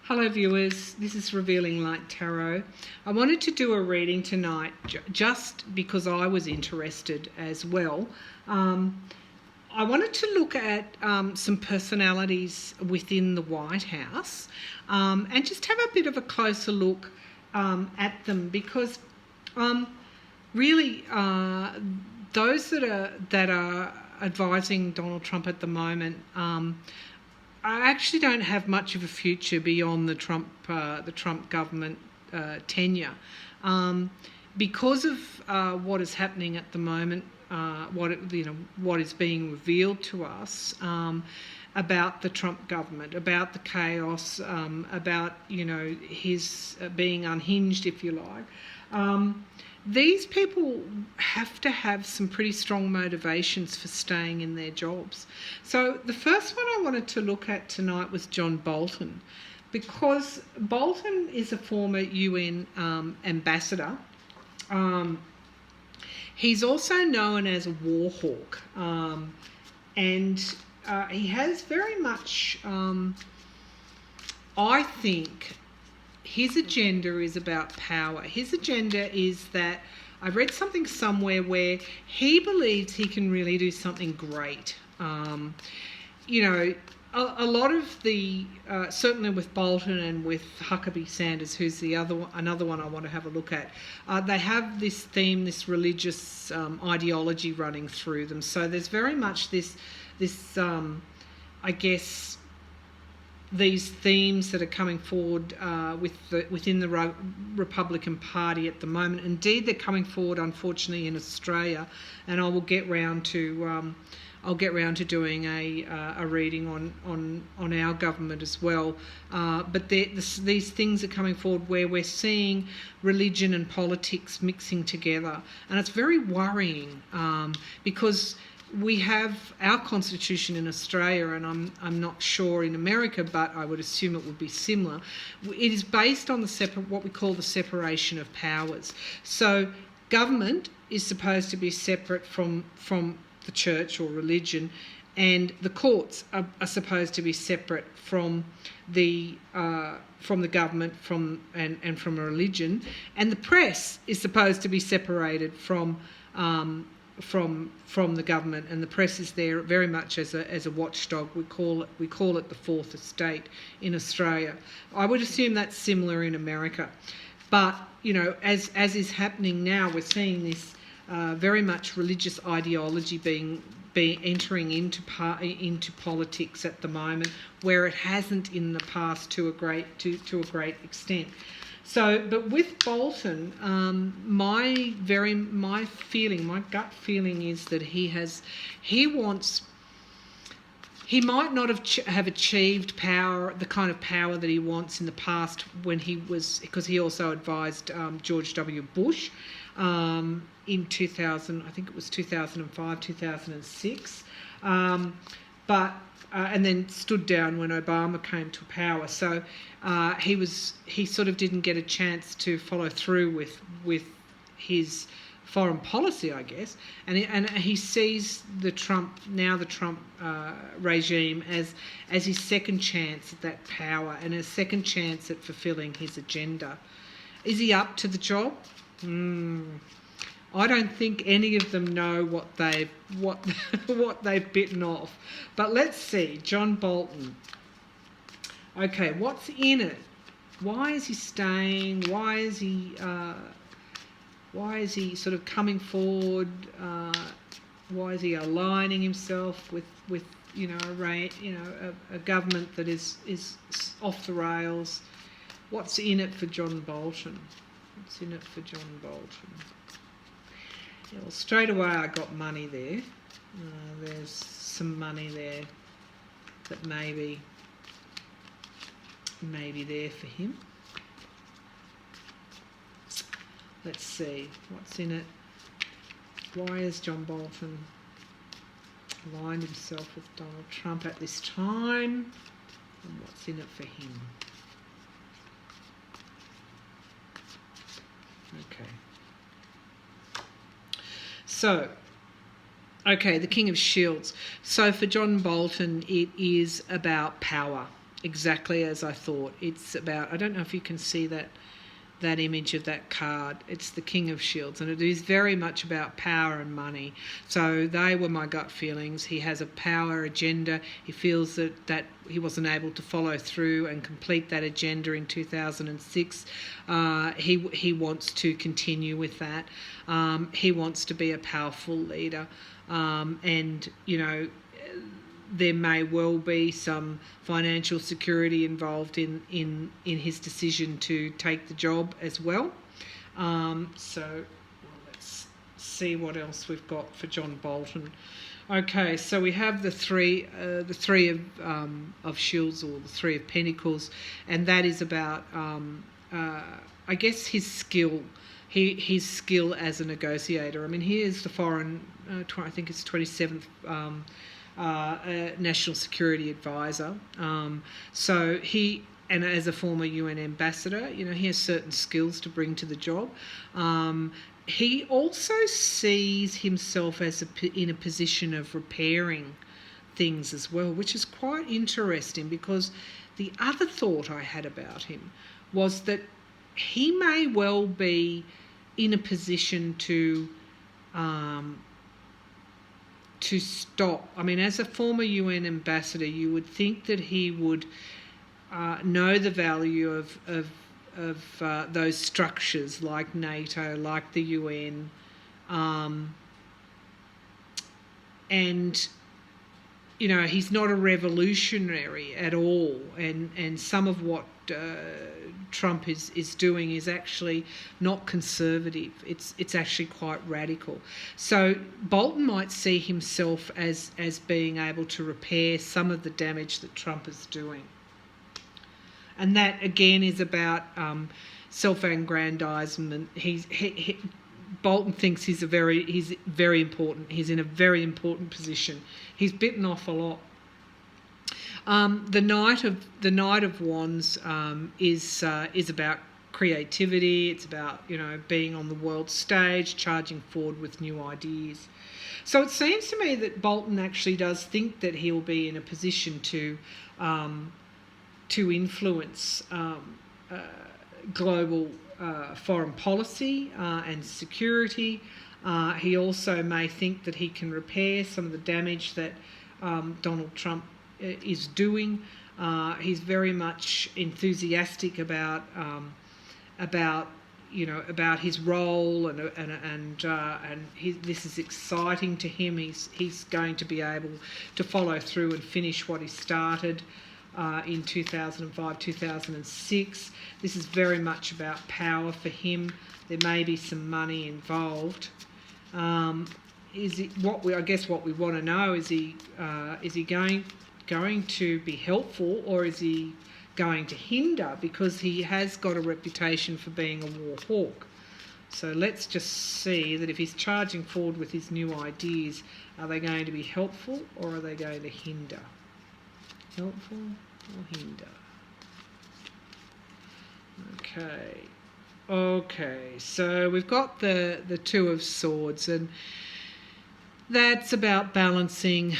Hello viewers, this is Revealing Light Tarot. I wanted to do a reading tonight just because I was interested as well. I wanted to look at some personalities within the White House and just have a bit of a closer look at them because really those that are advising Donald Trump at the moment I actually don't have much of a future beyond the Trump government tenure, because of what is happening at the moment. What is being revealed to us about the Trump government, about the chaos, about his being unhinged, if you like. These people have to have some pretty strong motivations for staying in their jobs. So the first one I wanted to look at tonight was John Bolton, because Bolton is a former UN ambassador. He's also known as a war hawk, and he has very much, I think, his agenda is about power. His agenda is that, I read something somewhere where he believes he can really do something great. A lot of the, certainly with Bolton and with Huckabee Sanders, who's another one I want to have a look at, they have this theme, this religious ideology running through them. So there's very much this I guess, these themes that are coming forward within the Republican Party at the moment. Indeed, they're coming forward, unfortunately, in Australia, and I will get round to doing a reading on our government as well. But these things are coming forward where we're seeing religion and politics mixing together, and it's very worrying because we have our constitution in Australia, and I'm not sure in America, but I would assume it would be similar. It is based on what we call the separation of powers. So government is supposed to be separate from the church or religion, and the courts are supposed to be separate from the government and from a religion, and the press is supposed to be separated from the government, and the press is there very much as a watchdog. We call it the fourth estate in Australia. I would assume that's similar in America, but as is happening now, we're seeing this very much religious ideology being entering into politics at the moment, where it hasn't in the past to a great extent. So, but with Bolton, my gut feeling is that he might not have achieved power, the kind of power that he wants in the past because he also advised George W. Bush in 2000, I think it was 2005, 2006, and then stood down when Obama came to power. So he sort of didn't get a chance to follow through with his foreign policy, I guess, and he sees the Trump regime as his second chance at that power and a second chance at fulfilling his agenda. Is he up to the job? I don't think any of them know what they've bitten off. But let's see, John Bolton. Okay, what's in it? Why is he staying? Why is he sort of coming forward? Why is he aligning himself with a government that is off the rails? What's in it for John Bolton? What's in it for John Bolton? Yeah, well, straight away I got money there. There's some money there that may be there for him. Let's see, what's in it? Why has John Bolton aligned himself with Donald Trump at this time? And what's in it for him? Okay. So, the King of Shields. So for John Bolton, it is about power. exactly as I thought. It's about, I don't know if you can see that image of that card. It's the King of Shields, and it is very much about power and money. So they were my gut feelings. He has a power agenda. He feels that he wasn't able to follow through and complete that agenda in 2006. He wants to continue with that. He wants to be a powerful leader, and there may well be some financial security involved in his decision to take the job as well. Let's see what else we've got for John Bolton. Okay, so we have the three of Shields, or the Three of Pentacles, and that is about, I guess, his skill. His skill as a negotiator. I mean, he is the foreign, I think it's 27th. National Security Advisor. So he, and as a former UN ambassador, he has certain skills to bring to the job. He also sees himself as in a position of repairing things as well, which is quite interesting, because the other thought I had about him was that he may well be in a position to stop. I mean, as a former UN ambassador, you would think that he would know the value of those structures like NATO, like the UN, and he's not a revolutionary at all, and some of what Trump is doing is actually not conservative. It's actually quite radical. So Bolton might see himself as being able to repair some of the damage that Trump is doing, and that again is about self-aggrandizement. Bolton thinks he's very important. He's in a very important position. He's bitten off a lot. The Knight of Wands is about creativity. It's about being on the world stage, charging forward with new ideas. So it seems to me that Bolton actually does think that he'll be in a position to influence global foreign policy and security. He also may think that he can repair some of the damage that Donald Trump is doing. He's very much enthusiastic about his role, and this is exciting to him. He's going to be able to follow through and finish what he started in 2005, 2006. This is very much about power for him. There may be some money involved. What we want to know is he going to be helpful, or is he going to hinder, because he has got a reputation for being a war hawk. So let's just see that if he's charging forward with his new ideas, are they going to be helpful or are they going to hinder? Helpful or hinder? Okay, so we've got the Two of Swords, and that's about balancing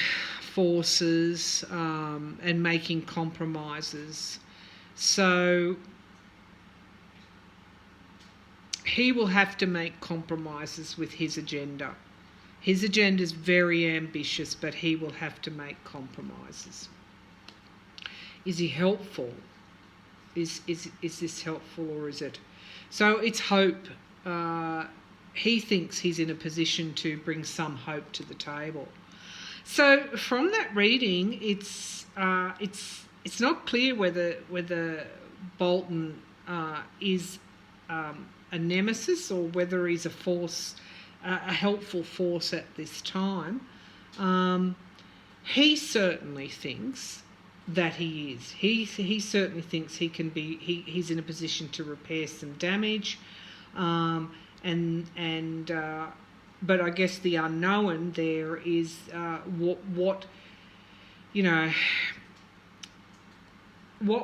forces and making compromises. So he will have to make compromises with his agenda. His agenda is very ambitious, but he will have to make compromises. Is he helpful? Is this helpful, or is it? So it's hope. He thinks he's in a position to bring some hope to the table. So from that reading, it's not clear whether Bolton is a nemesis or whether he's a force, a helpful force at this time. He certainly thinks that he is. He certainly thinks he can be. He's in a position to repair some damage, but I guess the unknown there is what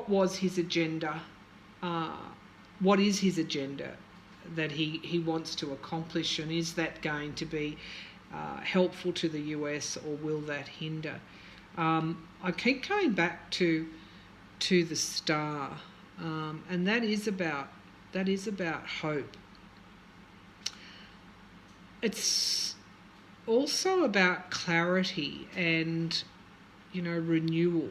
was his agenda? What is his agenda that he wants to accomplish, and is that going to be helpful to the US, or will that hinder? I keep coming back to to the star, and that is about hope. It's also about clarity and, renewal.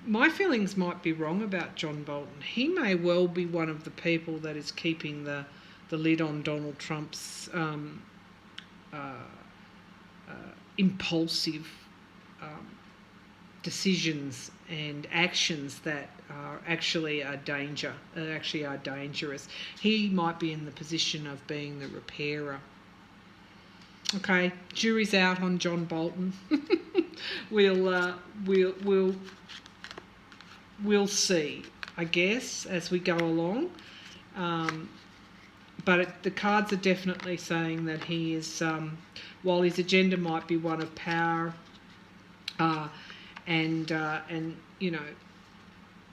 My feelings might be wrong about John Bolton. He may well be one of the people that is keeping the lid on Donald Trump's impulsive decisions and actions that are actually dangerous. He might be in the position of being the repairer. Okay, jury's out on John Bolton. We'll see, I guess, as we go along. But the cards are definitely saying that he is, while his agenda might be one of power, and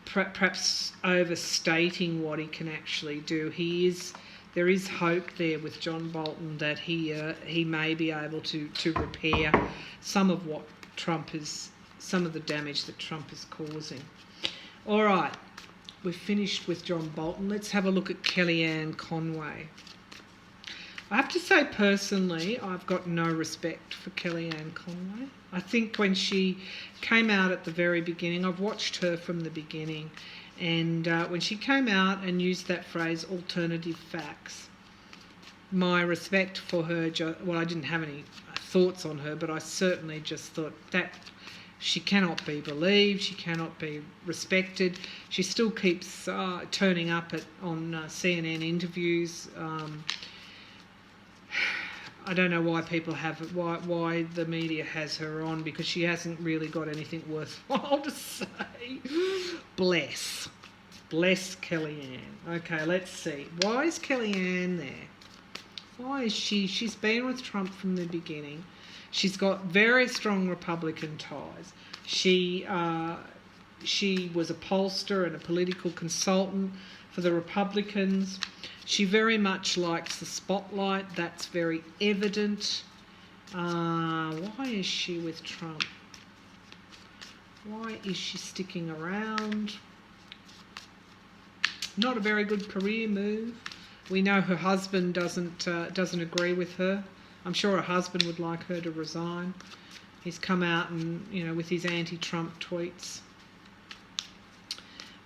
perhaps overstating what he can actually do, there is hope there with John Bolton that he may be able to repair some of the damage that Trump is causing. All right, we've finished with John Bolton. Let's have a look at Kellyanne Conway. I have to say, personally, I've got no respect for Kellyanne Conway. I think when she came out at the very beginning, I've watched her from the beginning, and when she came out and used that phrase, alternative facts, my respect for her, I didn't have any thoughts on her, but I certainly just thought that she cannot be believed, she cannot be respected. She still keeps turning up on CNN interviews. I don't know why why the media has her on, because she hasn't really got anything worthwhile to say. Bless Kellyanne. Okay, let's see. Why is Kellyanne there? Why is she? She's been with Trump from the beginning. She's got very strong Republican ties. She was a pollster and a political consultant for the Republicans. She very much likes the spotlight. That's very evident. Why is she with Trump? Why is she sticking around? Not a very good career move. We know her husband doesn't agree with her. I'm sure her husband would like her to resign. He's come out and, with his anti-Trump tweets.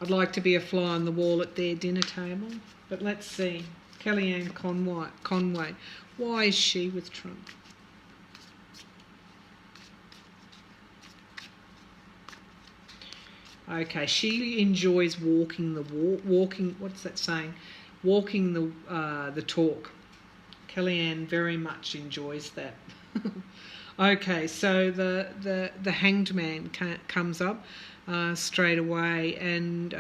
I'd like to be a fly on the wall at their dinner table. But let's see. Kellyanne Conway. Why is she with Trump? Okay, she enjoys walking the walk. What's that saying? Walking the talk. Kellyanne very much enjoys that. Okay, so the hanged man comes up straight away, and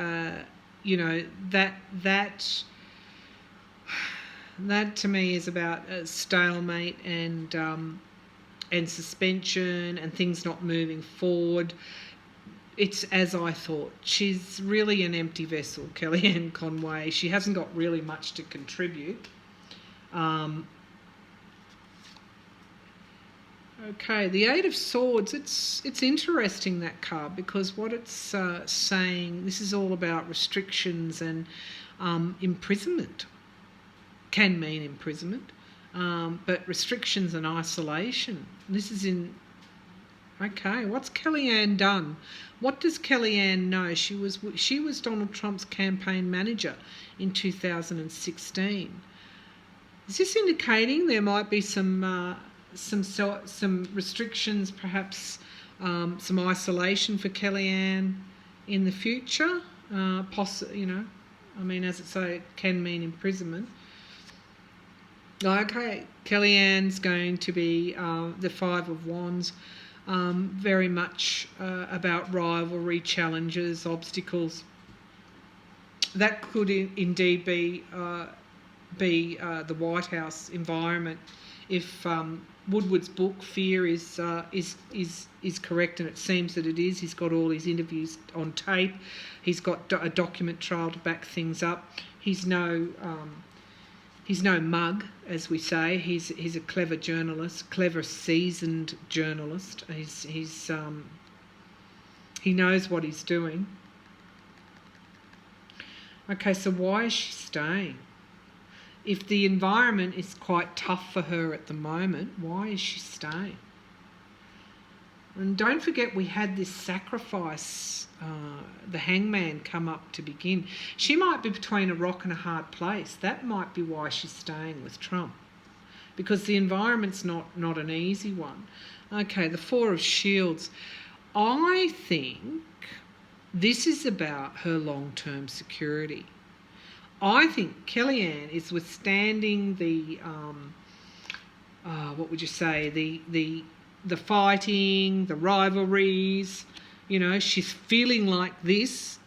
that to me is about a stalemate and suspension and things not moving forward. It's as I thought. She's really an empty vessel, Kellyanne Conway. She hasn't got really much to contribute. Okay, the Eight of Swords, it's interesting, that card, because what it's saying, this is all about restrictions and imprisonment. Can mean imprisonment, but restrictions and isolation. This is in... Okay, what's Kellyanne done? What does Kellyanne know? She was Donald Trump's campaign manager in 2016. Is this indicating there might be some restrictions, perhaps some isolation for Kellyanne in the future? As it say, it can mean imprisonment. Okay, Kellyanne's going to be the Five of Wands. Very much about rivalry, challenges, obstacles. That could indeed be the White House environment if Woodward's book Fear is correct, and it seems that it is. He's got all his interviews on tape. He's got a document trail to back things up. He's no mug, as we say. He's a clever journalist, clever seasoned journalist. He knows what he's doing. Okay, so why is she staying? If the environment is quite tough for her at the moment, why is she staying? And don't forget, we had this sacrifice, the hangman come up to begin. She might be between a rock and a hard place. That might be why she's staying with Trump, because the environment's not an easy one. Okay, the Four of Shields. I think this is about her long-term security. I think Kellyanne is withstanding the, what would you say, the fighting, the rivalries. You know, she's feeling like this.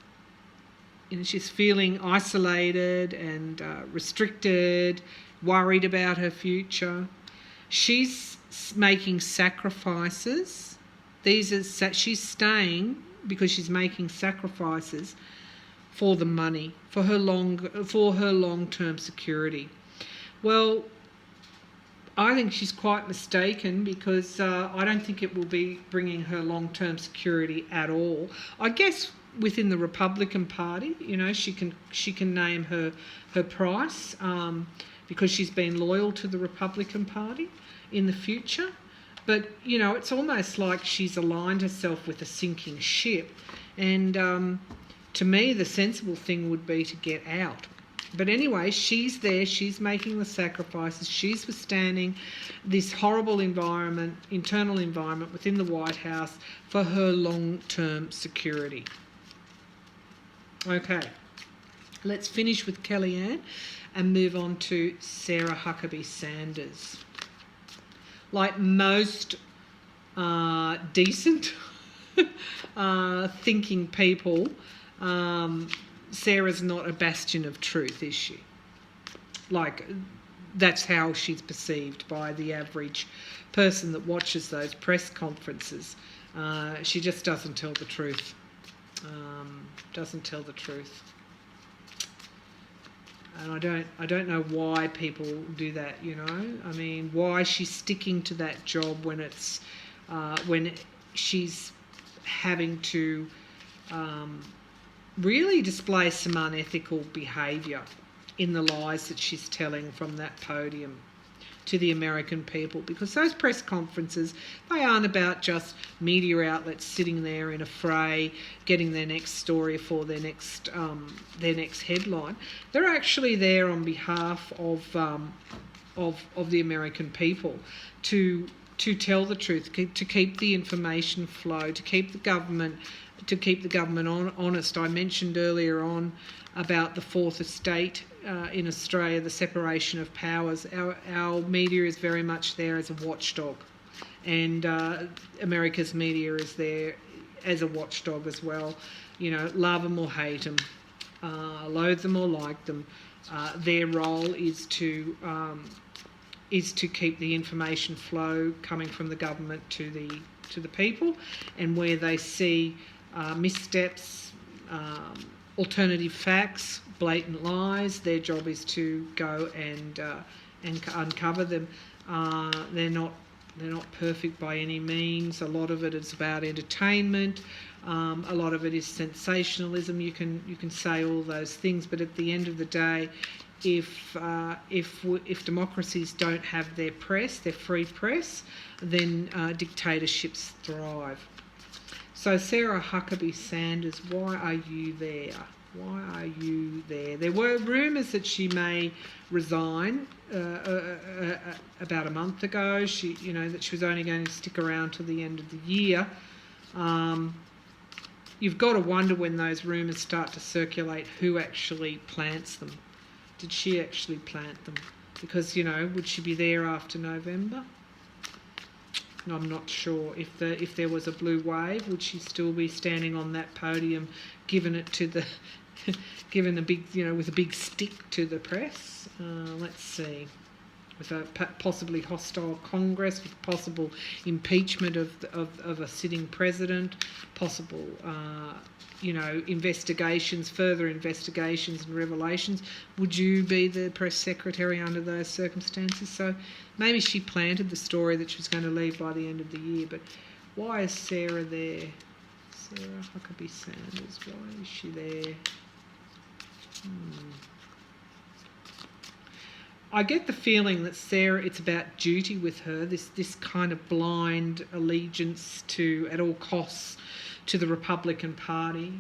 You know, she's feeling isolated and restricted, worried about her future. She's making sacrifices. She's staying because she's making sacrifices for the money, for her long-term security. Well, I think she's quite mistaken, because I don't think it will be bringing her long-term security at all. I guess within the Republican Party, you know, she can name her price, because she's been loyal to the Republican Party in the future. But, you know, it's almost like she's aligned herself with a sinking ship. And to me, the sensible thing would be to get out. But anyway, she's there, she's making the sacrifices, she's withstanding this horrible environment, internal environment within the White House for her long-term security. Okay, let's finish with Kellyanne and move on to Sarah Huckabee Sanders. Like most decent thinking people, Sarah's not a bastion of truth, is she? Like, that's how she's perceived by the average person that watches those press conferences. She just doesn't tell the truth. Doesn't tell the truth. And I don't know why people do that, you know. I mean, why she's sticking to that job when it's when she's having to really display some unethical behaviour in the lies that she's telling from that podium to the American people, because those press conferences, they aren't about just media outlets sitting there in a fray getting their next story for their next headline. They're actually there on behalf of the American people to tell the truth, to keep the information flow, to keep the government honest. I mentioned earlier on about the Fourth Estate in Australia, the separation of powers. Our media is very much there as a watchdog, and America's media is there as a watchdog as well. You know, love them or hate them, loathe them or like them. Their role is to keep the information flow coming from the government to the people, and where they see missteps, alternative facts, blatant lies, their job is to go and uncover them. They're not perfect by any means. A lot of it is about entertainment. A lot of it is sensationalism. You can say all those things, but at the end of the day, if democracies don't have their press, their free press, then dictatorships thrive. So Sarah Huckabee Sanders, why are you there? Why are you there? There were rumours that she may resign about a month ago. That she was only going to stick around till the end of the year. You've got to wonder, when those rumours start to circulate, who actually plants them. Did she actually plant them? Because, would she be there after November? I'm not sure. If there was a blue wave, would she still be standing on that podium, giving a big, with a big stick to the press? Let's see. With a possibly hostile Congress, with possible impeachment of a sitting president, possible, investigations, further investigations and revelations. Would you be the press secretary under those circumstances? So maybe she planted the story that she was going to leave by the end of the year. But why is Sarah there? Sarah Huckabee Sanders, why is she there? I get the feeling that Sarah, it's about duty with her, this kind of blind allegiance to, at all costs, to the Republican Party.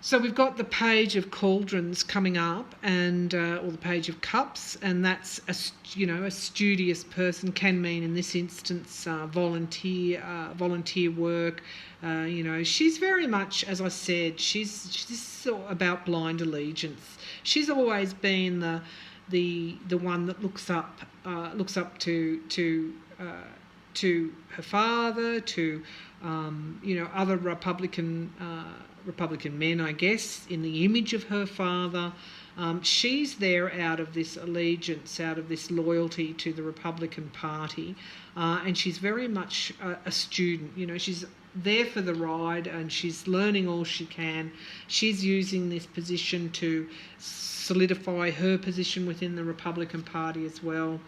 So we've got the page of cauldrons coming up, and or the page of cups, and that's a studious person, can mean in this instance volunteer work. She's very much, as I said, she's about blind allegiance. She's always been the one that looks up to her father, to other Republican men, I guess, in the image of her father. She's there out of this allegiance, out of this loyalty to the Republican Party, and she's very much a student. She's there for the ride, and she's learning all she can. She's using this position to solidify her position within the Republican Party as well.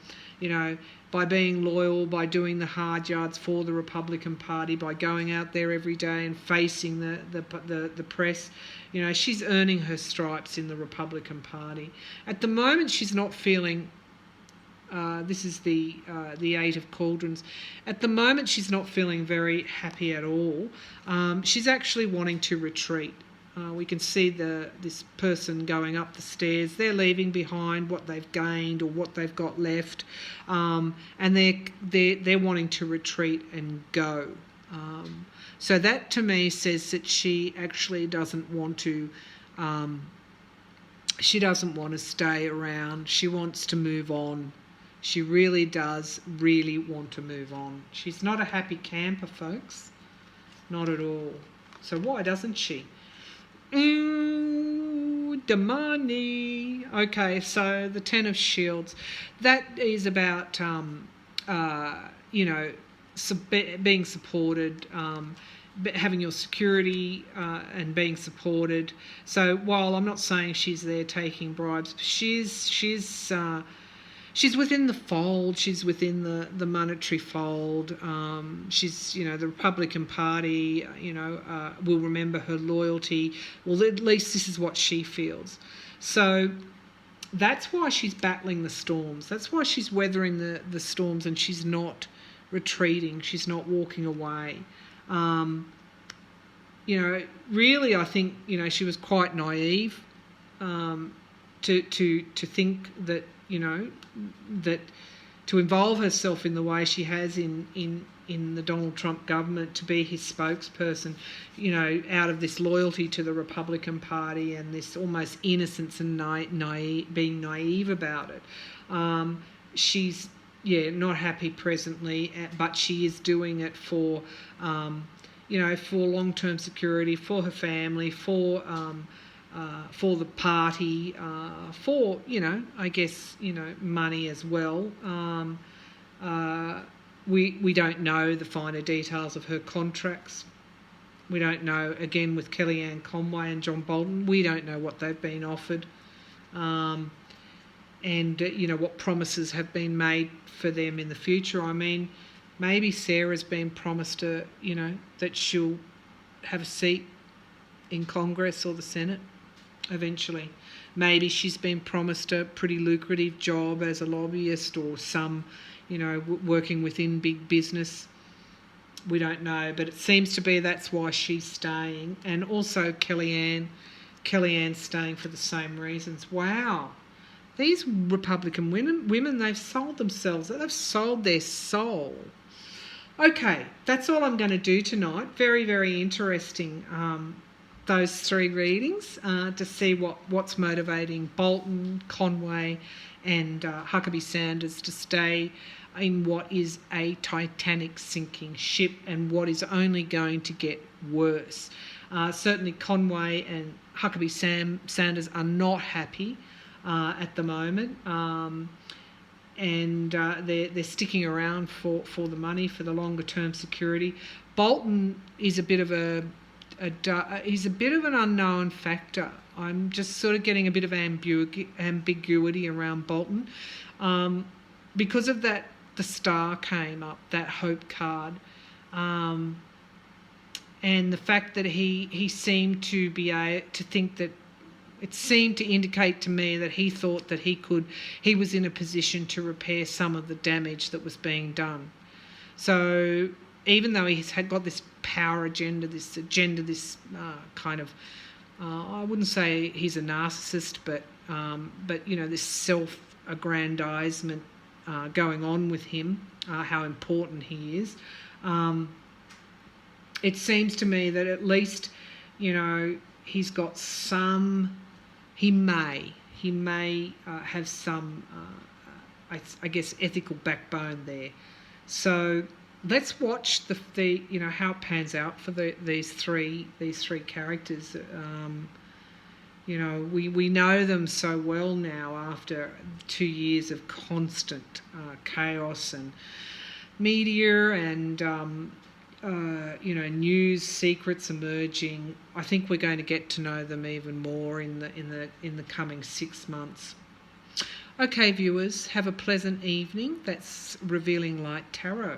By being loyal, by doing the hard yards for the Republican Party, by going out there every day and facing the press. She's earning her stripes in the Republican Party. At the moment, she's not feeling... this is the Eight of Cauldrons. At the moment, she's not feeling very happy at all. She's actually wanting to retreat. We can see this person going up the stairs. They're leaving behind what they've gained or what they've got left, and they're wanting to retreat and go. So that to me says that she actually doesn't want to. She doesn't want to stay around. She wants to move on. She really does really want to move on. She's not a happy camper, folks. Not at all. So why doesn't she? The money. Okay, so the Ten of Shields. That is about, being supported, having your security and being supported. So while I'm not saying she's there taking bribes, she's within the fold. She's within the monetary fold. She's, the Republican Party, will remember her loyalty. Well, at least this is what she feels. So that's why she's battling the storms. That's why she's weathering the storms, and she's not retreating. She's not walking away. Really, I think, she was quite naive to think that, that to involve herself in the way she has in the Donald Trump government, to be his spokesperson, out of this loyalty to the Republican Party and this almost innocence and being naive about it. She's, not happy presently, but she is doing it for, for long-term security, for her family, for the party, for, I guess, money as well. We don't know the finer details of her contracts. We don't know, again, with Kellyanne Conway and John Bolton, we don't know what they've been offered, and, what promises have been made for them in the future. I mean, maybe Sarah's been promised that she'll have a seat in Congress or the Senate eventually. Maybe she's been promised a pretty lucrative job as a lobbyist or some, working within big business. We don't know, but it seems to be that's why she's staying. And also Kellyanne's staying for the same reasons. Wow. These Republican women, they've sold themselves. They've sold their soul. Okay, that's all I'm going to do tonight. Very, very interesting, those three readings, to see what's motivating Bolton, Conway and Huckabee Sanders to stay in what is a Titanic sinking ship and what is only going to get worse. Certainly Conway and Huckabee Sanders are not happy at the moment, and they're sticking around for the money, for the longer term security. Bolton is a bit of he's a bit of an unknown factor. I'm just sort of getting a bit of ambiguity around Bolton, because of that. The star came up, that hope card, and the fact that he seemed to be able to think that, it seemed to indicate to me that he thought that he was in a position to repair some of the damage that was being done. So even though he's got this power agenda, this kind of, I wouldn't say he's a narcissist, but this self-aggrandizement going on with him, how important he is. It seems to me that at least, he's got some. He may have some, I guess, ethical backbone there. So let's watch the how it pans out for these three characters. We know them so well now after 2 years of constant chaos and media and news secrets emerging. I think we're going to get to know them even more in the coming 6 months. Okay, viewers, have a pleasant evening. That's Revealing Light Tarot.